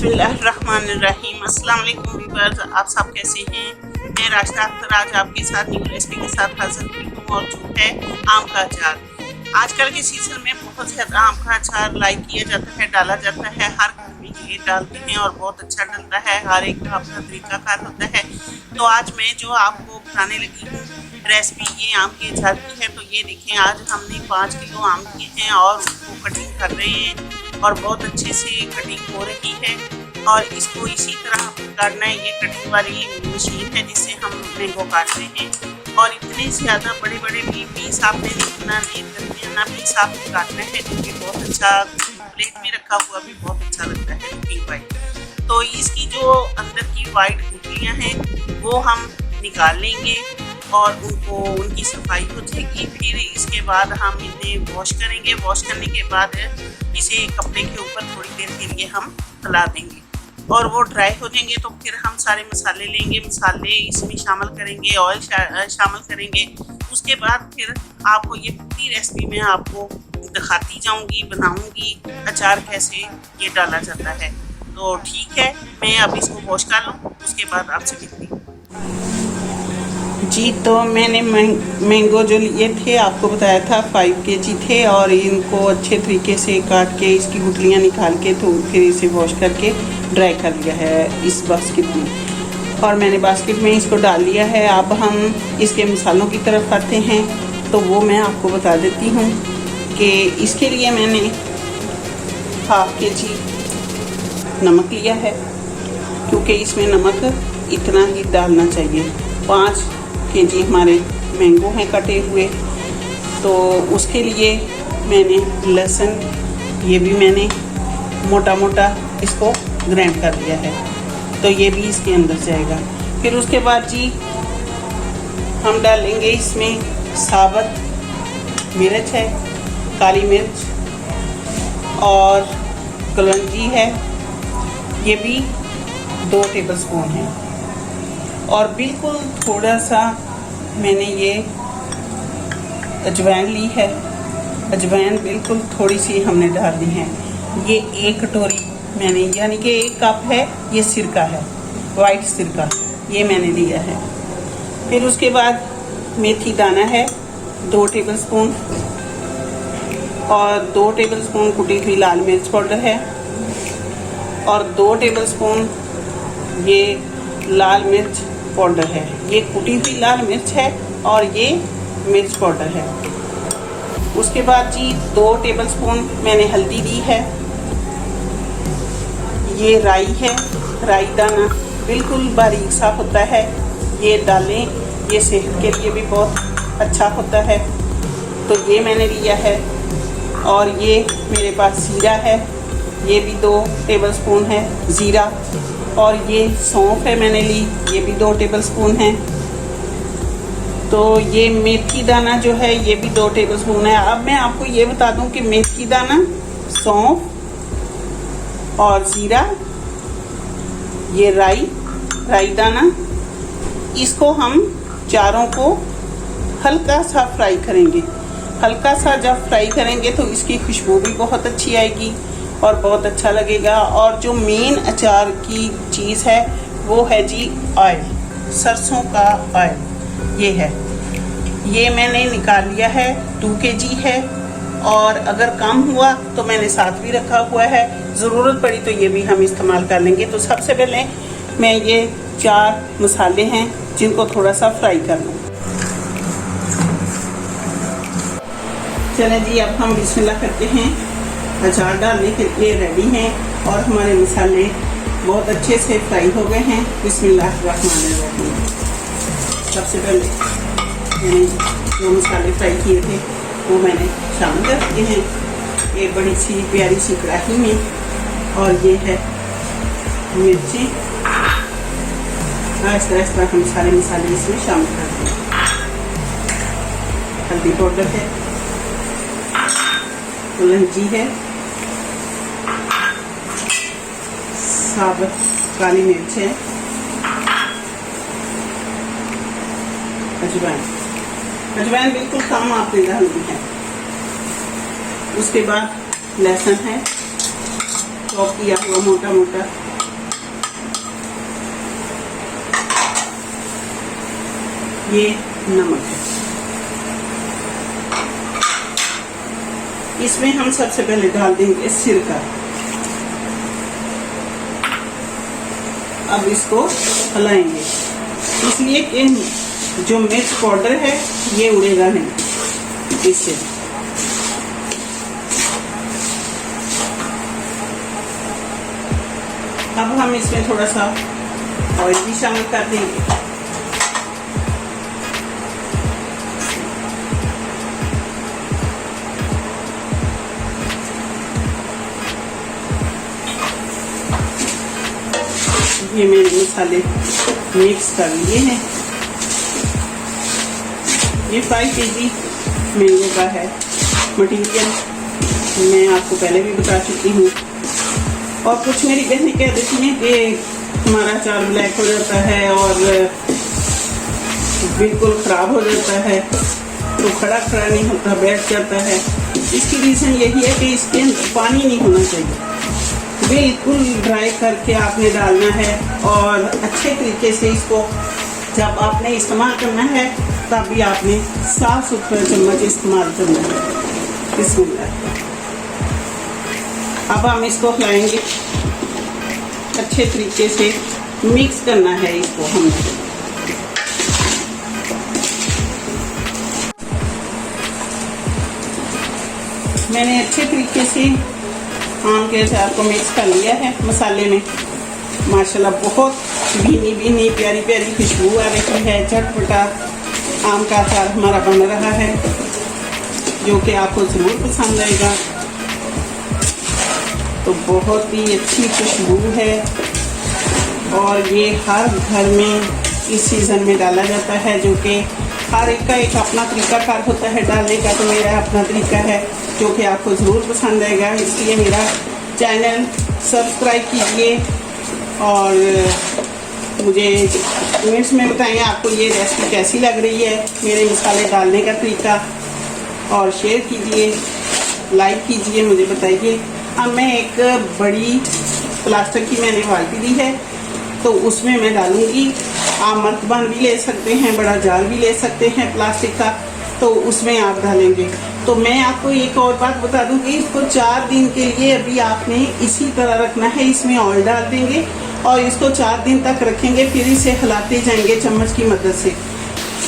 बिस्मिल्लाहिर्रहमानिर्रहीम। अस्सलाम वालेकुम व्यूअर्स, आप सब कैसे हैं? मैं राशिदा अख्तर आज आपके साथ न्यू रेसिपी के साथ हाजिर हुई हूँ और जो है आम का अचार। आजकल के सीजन में बहुत ज़्यादा आम का अचार लाइक किया जाता है, डाला जाता है, हर घर में ये डालते हैं और बहुत अच्छा डलता है। हर एक का अपना तरीकाकार होता है। तो आज मैं जो आपको बताने लगी हूँ रेसिपी ये आम के अचार की है। तो ये देखें, आज हमने 5 किलो आम लिए हैं और उसको कटिंग कर रहे हैं और बहुत अच्छे से कटिंग हो रही है। और इसको इसी तरह काटना है। ये कटिंग वाली मशीन है जिससे हम मैंगो काटते हैं। और इतने ज़्यादा बड़े बड़े पीस आपने इतना दरमियाना पीस आपने काटना है जो कि बहुत अच्छा प्लेट में रखा हुआ भी बहुत अच्छा लगता है लुकिंग वाइट। तो इसकी जो अंदर की वाइट गुठलियाँ हैं वो हम निकाल लेंगे और उनकी सफाई हो जाएगी। फिर इसके बाद हम इन्हें वॉश करेंगे। वॉश करने के बाद इसे कपड़े के ऊपर थोड़ी देर के लिए हम फैला देंगे और वो ड्राई हो जाएंगे। तो फिर हम सारे मसाले लेंगे, मसाले इसमें शामिल करेंगे, ऑयल शामिल करेंगे। उसके बाद फिर आपको ये पूरी रेसिपी में आपको दिखाती जाऊंगी, बनाऊंगी अचार कैसे ये डाला जाता है। तो ठीक है, मैं अब इसको वॉश कर लूँ, उसके बाद आपसे मिलती हूँ। जी, तो मैंने मैंगो जो लिए थे आपको बताया था 5 kg थे और इनको अच्छे तरीके से काट के इसकी गुठलियाँ निकाल के तो फिर इसे वॉश करके ड्राई कर लिया है इस बास्केट में। और मैंने बास्केट में इसको डाल लिया है। अब हम इसके मसालों की तरफ आते हैं। तो वो मैं आपको बता देती हूँ कि इसके लिए मैंने 1/2 kg नमक लिया है, क्योंकि इसमें नमक इतना ही डालना चाहिए। 5 kg हमारे मैंगो हैं कटे हुए। तो उसके लिए मैंने लहसुन ये भी मैंने मोटा मोटा इसको ग्राइंड कर लिया है, तो ये भी इसके अंदर जाएगा। फिर उसके बाद जी हम डालेंगे इसमें साबुत मिर्च है, काली मिर्च और कलौंजी है, ये भी 2 टेबलस्पून है। और बिल्कुल थोड़ा सा मैंने ये अजवाइन ली है। अजवाइन बिल्कुल थोड़ी सी हमने डालनी है। ये 1 कटोरी मैंने, यानी कि 1 कप है, ये सिरका है, वाइट सिरका, ये मैंने लिया है। फिर उसके बाद मेथी दाना है 2 टेबलस्पून और 2 टेबलस्पून कुटी हुई लाल मिर्च पाउडर है और 2 टेबलस्पून ये लाल मिर्च पाउडर है। ये कुटी हुई लाल मिर्च है और ये मिर्च पाउडर है। उसके बाद जी 2 टेबलस्पून मैंने हल्दी दी है। ये राई है, राई दाना बिल्कुल बारीक सा होता है, ये डालें, ये सेहत के लिए भी बहुत अच्छा होता है। तो ये मैंने लिया है। और ये मेरे पास ज़ीरा है, ये भी 2 टेबलस्पून है ज़ीरा। और ये सौंफ है मैंने ली, ये भी 2 टेबलस्पून है। तो ये मेथी दाना जो है ये भी 2 टेबलस्पून है। अब मैं आपको ये बता दूं कि मेथी दाना, सौंफ और ज़ीरा, ये राई दाना, इसको हम चारों को हल्का सा फ्राई करेंगे। हल्का सा जब फ्राई करेंगे तो इसकी खुशबू भी बहुत अच्छी आएगी और बहुत अच्छा लगेगा। और जो मेन अचार की चीज़ है वो है जी ऑयल, सरसों का ऑयल ये है। ये मैंने निकाल लिया है, 2 kg है। और अगर कम हुआ तो मैंने साथ भी रखा हुआ है, ज़रूरत पड़ी तो ये भी हम इस्तेमाल कर लेंगे। तो सबसे पहले मैं ये 4 मसाले हैं जिनको थोड़ा सा फ्राई कर लूँ। चलें जी, अब हम बिस्मिल्लाह करते हैं। अचार डालने के लिए रेडी हैं और हमारे मसाले बहुत अच्छे से फ्राई हो गए हैं। बिस्मिल्लाहिर्रहमानिर्रहीम। सबसे पहले मैंने जो मसाले फ्राई किए थे वो मैंने शामिल कर दिए हैं एक बड़ी सी प्यारी सी कढ़ाई में। और ये है मिर्ची, आहिस्ता आहिस्ता हम सारे मसाले इसमें शामिल कर दें। हल्दी पाउडर है, कलौंजी है, साबुत काली मिर्च है, अजवाइन बिल्कुल कम आपने डालनी है। उसके बाद लहसुन है चॉप किया हुआ मोटा मोटा, ये नमक है। इसमें हम सबसे पहले डाल देंगे सिरका। अब इसको हिलाएंगे, इसलिए कि जो मिर्च पाउडर है ये उड़ेगा नहीं इससे। अब हम इसमें थोड़ा सा ऑयल भी शामिल कर देंगे। ये मैंने मसाले मिक्स कर लिए हैं। ये 5 kg मैंगो का है मटीरियल, मैं आपको पहले भी बता चुकी हूँ। और कुछ मेरी बहनें कह देती हैं कि हमारा अचार ब्लैक हो जाता है और बिल्कुल ख़राब हो जाता है, तो खड़ा खड़ा नहीं होता, बैठ जाता है। इसकी रीज़न यही है कि इसके अंदर पानी नहीं होना चाहिए, बिल्कुल ड्राई करके आपने डालना है। और अच्छे तरीके से इसको जब आपने इस्तेमाल करना है तब भी आपने साफ सुथरा चम्मच इस्तेमाल करना है। बिस्मिल्लाह। अब हम इसको हिलाएंगे, अच्छे तरीके से मिक्स करना है इसको हमें। मैंने अच्छे तरीके से आम के अचार को मिक्स कर लिया है मसाले में। माशाल्लाह बहुत भीनी भीनी प्यारी प्यारी खुशबू आ रही है। चटपटा आम का अचार हमारा बन रहा है, जो कि आपको ज़रूर पसंद आएगा। तो बहुत ही अच्छी खुशबू है और ये हर घर में इस सीज़न में डाला जाता है, जो कि हर एक का एक अपना तरीकाकार होता है डालने का। तो मेरा अपना तरीका है जो कि आपको ज़रूर पसंद आएगा, इसलिए मेरा चैनल सब्सक्राइब कीजिए और मुझे कमेंट्स में बताएं आपको ये रेसिपी कैसी लग रही है, मेरे मसाले डालने का तरीका। और शेयर कीजिए, लाइक कीजिए, मुझे बताइए। अब मैं एक बड़ी प्लास्टिक की मैंने बाल्टी दी है, तो उसमें मैं डालूँगी। आप मर्तबान भी ले सकते हैं, बड़ा जार भी ले सकते हैं प्लास्टिक का, तो उसमें आप डालेंगे। तो मैं आपको एक और बात बता दूं कि इसको 4 दिन के लिए अभी आपने इसी तरह रखना है। इसमें ऑयल डाल देंगे और इसको 4 दिन तक रखेंगे, फिर इसे हिलाते जाएंगे चम्मच की मदद से।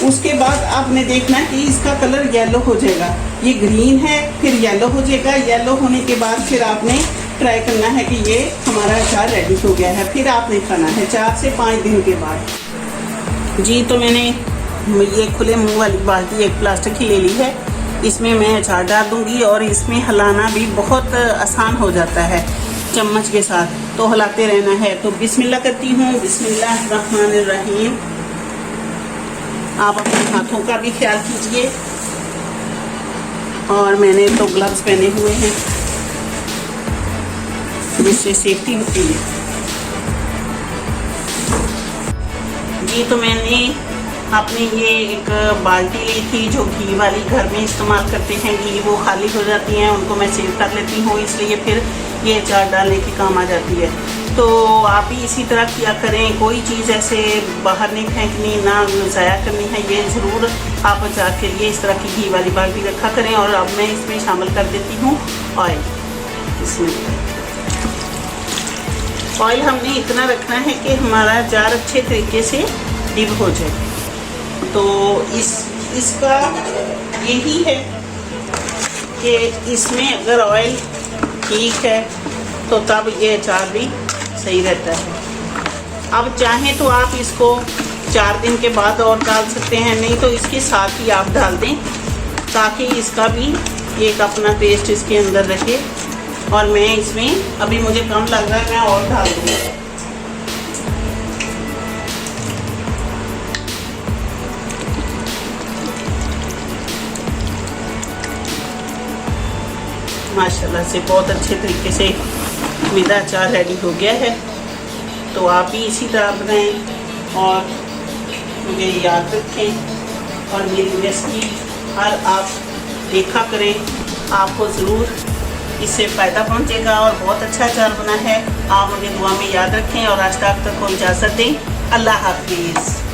उसके बाद आपने देखना कि इसका कलर येलो हो जाएगा। ये ग्रीन है, फिर येलो हो जाएगा। येलो होने के बाद फिर आपने ट्राई करना है कि ये हमारा अचार रेडी हो गया है, फिर आपने खाना है 4 से 5 दिन के बाद। जी, तो मैंने ये खुले मुंह वाली बाल्टी एक प्लास्टिक की ले ली है। इसमें मैं अचार डाल दूँगी और इसमें हिलाना भी बहुत आसान हो जाता है चम्मच के साथ, तो हिलाते रहना है। तो बिस्मिल्लाह करती हूँ। बिस्मिल्लाहिर्रहमानिर्रहीम। आप अपने हाथों का भी ख्याल कीजिए। और मैंने तो ग्लव्स पहने हुए हैं जिससे सेफ्टी होती है। जी, तो मैंने अपनी ये एक बाल्टी ली थी जो घी वाली, घर में इस्तेमाल करते हैं घी, वो खाली हो जाती हैं, उनको मैं सेव कर लेती हूँ, इसलिए फिर ये अचार डालने के काम आ जाती है। तो आप भी इसी तरह किया करें, कोई चीज़ ऐसे बाहर नहीं फेंकनी, ना ज़ाया करनी है। ये ज़रूर आप अचार के लिए इस तरह की घी वाली बाल्टी रखा करें। और अब मैं इसमें शामिल कर देती हूँ ऑयल। इसमें ऑयल हमने इतना रखना है कि हमारा अचार अच्छे तरीके से डिप हो जाए। तो इसका यही है कि इसमें अगर ऑयल ठीक है तो तब ये अचार भी सही रहता है। अब चाहें तो आप इसको 4 दिन के बाद और डाल सकते हैं, नहीं तो इसके साथ ही आप डाल दें, ताकि इसका भी एक अपना टेस्ट इसके अंदर रहे। और मैं इसमें अभी मुझे कम लग रहा है, मैं और डाल दूँगी। माशाल्लाह से बहुत अच्छे तरीके से मेरा अचार रेडी हो गया है। तो आप भी इसी तरह बनाएं और मुझे याद रखें और मेरी रेसिपी हर आप देखा करें, आपको ज़रूर इससे फ़ायदा पहुंचेगा। और बहुत अच्छा अचार बना है। आप मुझे दुआ में याद रखें और आज तक को इजाज़त दें। अल्लाह हाफिज़।